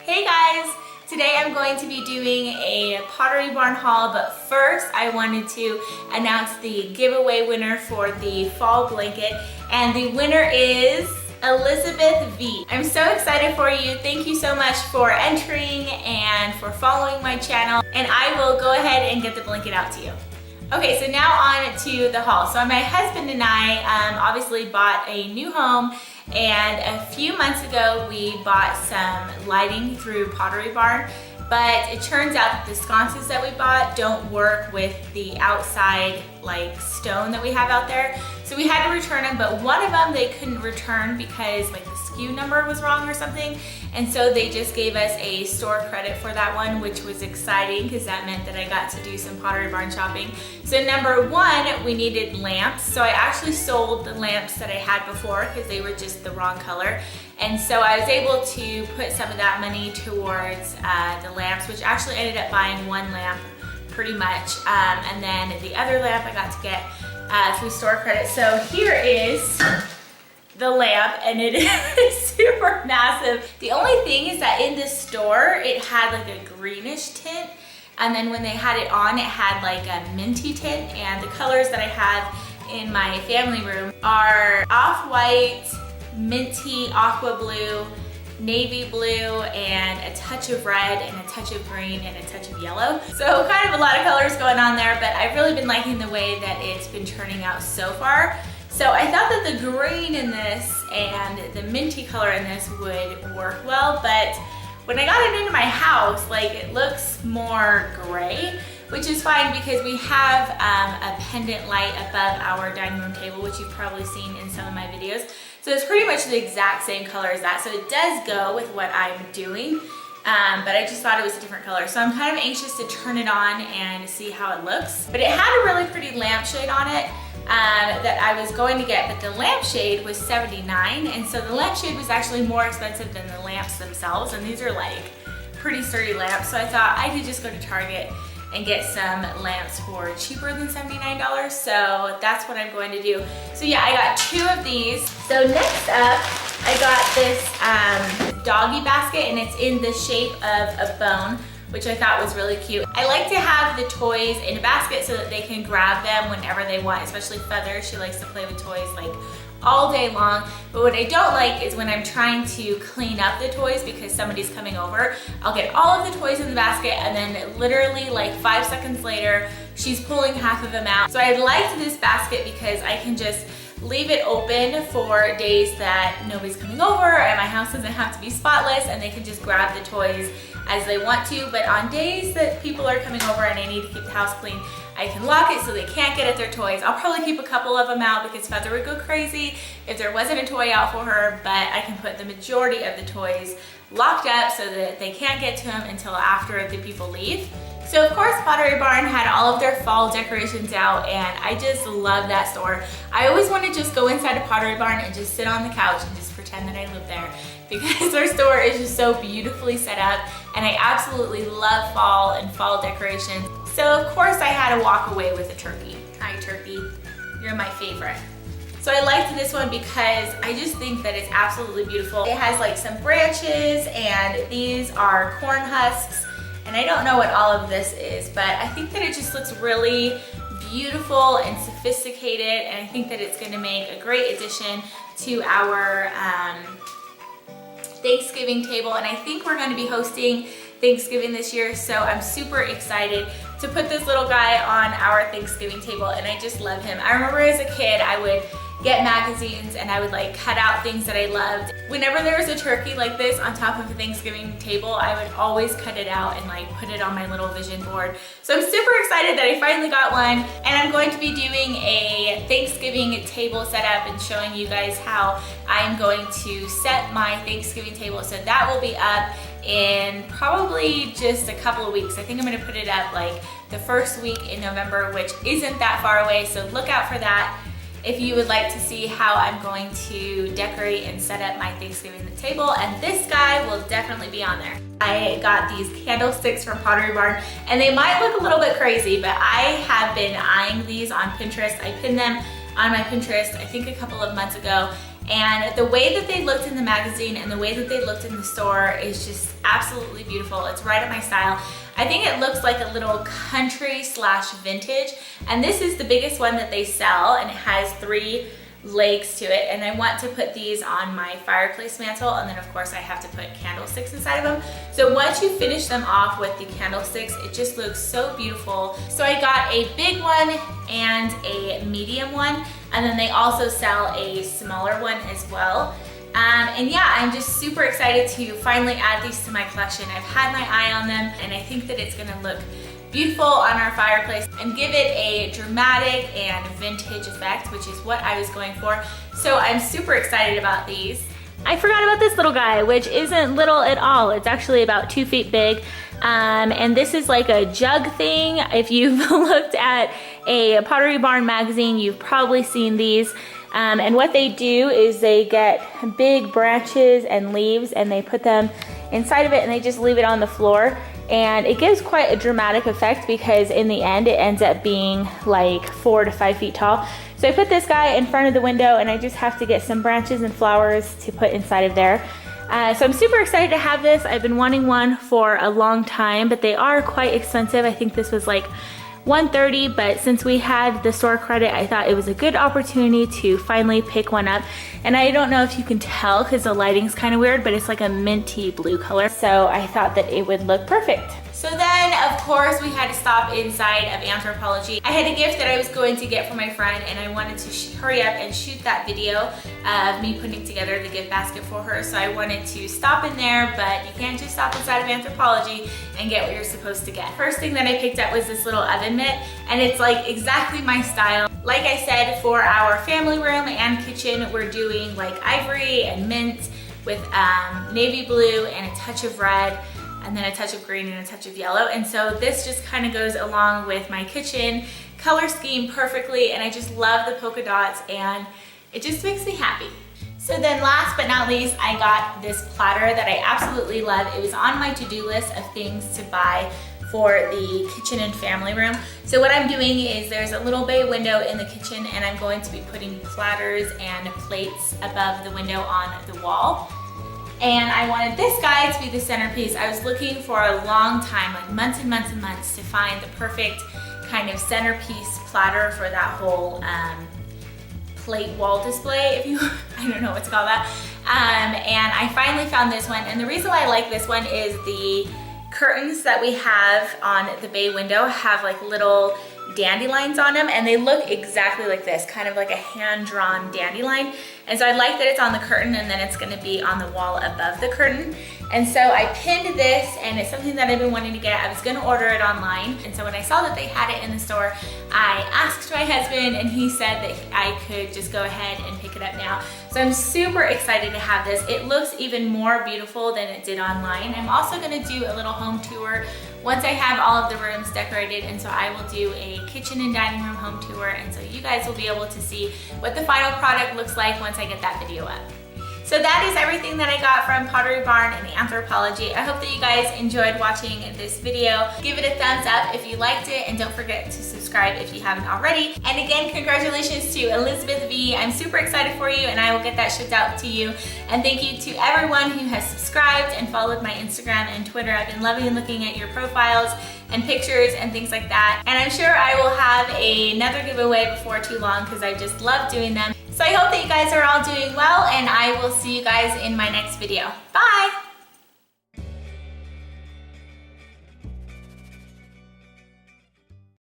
Hey guys! Today I'm going to be doing a Pottery Barn haul, but first I wanted to announce the giveaway winner for the fall blanket, and the winner is Elizabeth V. I'm so excited for you. Thank you so much for entering and for following my channel, and I will go ahead and get the blanket out to you. Okay, so now on to the haul. So my husband and I obviously bought a new home, and a few months ago we bought some lighting through Pottery Barn, but it turns out that the sconces that we bought don't work with the outside like stone that we have out there. So we had to return them, but one of them they couldn't return because like the SKU number was wrong or something. And so they just gave us a store credit for that one, which was exciting because that meant that I got to do some Pottery Barn shopping. So number one, we needed lamps. So I actually sold the lamps that I had before because they were just the wrong color. And so I was able to put some of that money towards the lamps, which actually ended up buying one lamp pretty much. And then the other lamp I got to get through store credit. So here is the lamp, and it is super massive. The only thing is that in the store, it had like a greenish tint. And then when they had it on, it had like a minty tint. And the colors that I have in my family room are off-white, minty, aqua blue, navy blue, and a touch of red, and a touch of green, and a touch of yellow. So kind of a lot of colors going on there, but I've really been liking the way that it's been turning out so far. So I thought that the green in this and the minty color in this would work well, but when I got it into my house, like it looks more gray, which is fine because we have a pendant light above our dining room table, which you've probably seen in some of my videos. So it's pretty much the exact same color as that. So it does go with what I'm doing, but I just thought it was a different color. So I'm kind of anxious to turn it on and see how it looks. But it had a really pretty lampshade on it that I was going to get, but the lampshade was $79, and so the lampshade was actually more expensive than the lamps themselves, and these are like pretty sturdy lamps. So I thought I could just go to Target and get some lamps for cheaper than $79. So that's what I'm going to do. So yeah, I got two of these. So next up, I got this doggy basket, and it's in the shape of a bone, which I thought was really cute. I like to have the toys in a basket so that they can grab them whenever they want, especially Feather. She likes to play with toys like all day long. But what I don't like is when I'm trying to clean up the toys because somebody's coming over, I'll get all of the toys in the basket, and then literally like 5 seconds later, she's pulling half of them out. So I liked this basket because I can just leave it open for days that nobody's coming over and my house doesn't have to be spotless, and they can just grab the toys as they want to. But on days that people are coming over and I need to keep the house clean, I can lock it so they can't get at their toys. I'll probably keep a couple of them out because Feather would go crazy if there wasn't a toy out for her, but I can put the majority of the toys locked up so that they can't get to them until after the people leave. So of course Pottery Barn had all of their fall decorations out, and I just love that store. I always want to just go inside a Pottery Barn and just sit on the couch and just pretend that I live there because their store is just so beautifully set up, and I absolutely love fall and fall decorations. So of course I had to walk away with a turkey. Hi turkey, you're my favorite. So I liked this one because I just think that it's absolutely beautiful. It has like some branches, and these are corn husks. And I don't know what all of this is, but I think that it just looks really beautiful and sophisticated, and I think that it's gonna make a great addition to our Thanksgiving table. And I think we're gonna be hosting Thanksgiving this year, so I'm super excited to put this little guy on our Thanksgiving table, and I just love him. I remember as a kid, I would get magazines and I would like cut out things that I loved. Whenever there was a turkey like this on top of a Thanksgiving table, I would always cut it out and like put it on my little vision board. So I'm super excited that I finally got one, and I'm going to be doing a Thanksgiving table setup and showing you guys how I'm going to set my Thanksgiving table. So that will be up in probably just a couple of weeks. I think I'm gonna put it up like the first week in November, which isn't that far away, so look out for that if you would like to see how I'm going to decorate and set up my Thanksgiving table. And this guy will definitely be on there. I got these candlesticks from Pottery Barn, and they might look a little bit crazy, but I have been eyeing these on Pinterest. I pinned them on my Pinterest, I think a couple of months ago, And the way that they looked in the magazine and the way that they looked in the store is just absolutely beautiful. It's right up my style. I think it looks like a little country slash vintage. And this is the biggest one that they sell, and it has 3 legs to it. And I want to put these on my fireplace mantle, and then of course I have to put candlesticks inside of them. So once you finish them off with the candlesticks, it just looks so beautiful. So I got a big one and a medium one, and then they also sell a smaller one as well. And yeah, I'm just super excited to finally add these to my collection. I've had my eye on them, and I think that it's gonna look beautiful on our fireplace and give it a dramatic and vintage effect, which is what I was going for. So I'm super excited about these. I forgot about this little guy, which isn't little at all. It's actually about 2 feet big. And this is like a jug thing. If you've looked at a Pottery Barn magazine, you've probably seen these. And what they do is they get big branches and leaves, and they put them inside of it, and they just leave it on the floor. And it gives quite a dramatic effect, because in the end it ends up being like 4 to 5 feet tall. So I put this guy in front of the window, and I just have to get some branches and flowers to put inside of there. So I'm super excited to have this. I've been wanting one for a long time, but they are quite expensive. I think this was like $130, but since we had the store credit, I thought it was a good opportunity to finally pick one up. And I don't know if you can tell because the lighting's kind of weird, but it's like a minty blue color. So I thought that it would look perfect. So then, of course, we had to stop inside of Anthropolgie. I had a gift that I was going to get for my friend, and I wanted to hurry up and shoot that video of me putting together the gift basket for her. So I wanted to stop in there, but you can't just stop inside of Anthropolgie and get what you're supposed to get. First thing that I picked up was this little oven mitt, and it's like exactly my style. Like I said, for our family room and kitchen, we're doing like ivory and mint with navy blue and a touch of red, and then a touch of green and a touch of yellow. And so this just kind of goes along with my kitchen color scheme perfectly, and I just love the polka dots, and it just makes me happy. So then last but not least, I got this platter that I absolutely love. It was on my to-do list of things to buy for the kitchen and family room. So what I'm doing is there's a little bay window in the kitchen, and I'm going to be putting platters and plates above the window on the wall. And I wanted this guy to be the centerpiece. I was looking for a long time, like months and months and months, to find the perfect kind of centerpiece platter for that whole plate wall display, if you, I don't know what to call that. And I finally found this one. And the reason why I like this one is the curtains that we have on the bay window have like little dandelions on them, and they look exactly like this, kind of like a hand-drawn dandelion. And so I like that it's on the curtain, and then it's gonna be on the wall above the curtain. And so I pinned this, and it's something that I've been wanting to get. I was gonna order it online, and so when I saw that they had it in the store, I asked my husband, and he said that I could just go ahead and pick it up now. So I'm super excited to have this. It looks even more beautiful than it did online. I'm also gonna do a little home tour once I have all of the rooms decorated, and so I will do a kitchen and dining room home tour, and so you guys will be able to see what the final product looks like once I get that video up. So that is everything that I got from Pottery Barn and Anthropolgie. I hope that you guys enjoyed watching this video. Give it a thumbs up if you liked it, and don't forget to subscribe if you haven't already. And again, congratulations to Elizabeth V. I'm super excited for you, and I will get that shipped out to you. And thank you to everyone who has subscribed and followed my Instagram and Twitter. I've been loving looking at your profiles and pictures and things like that. And I'm sure I will have another giveaway before too long, because I just love doing them. So I hope that you guys are all doing well, and I will see you guys in my next video. Bye!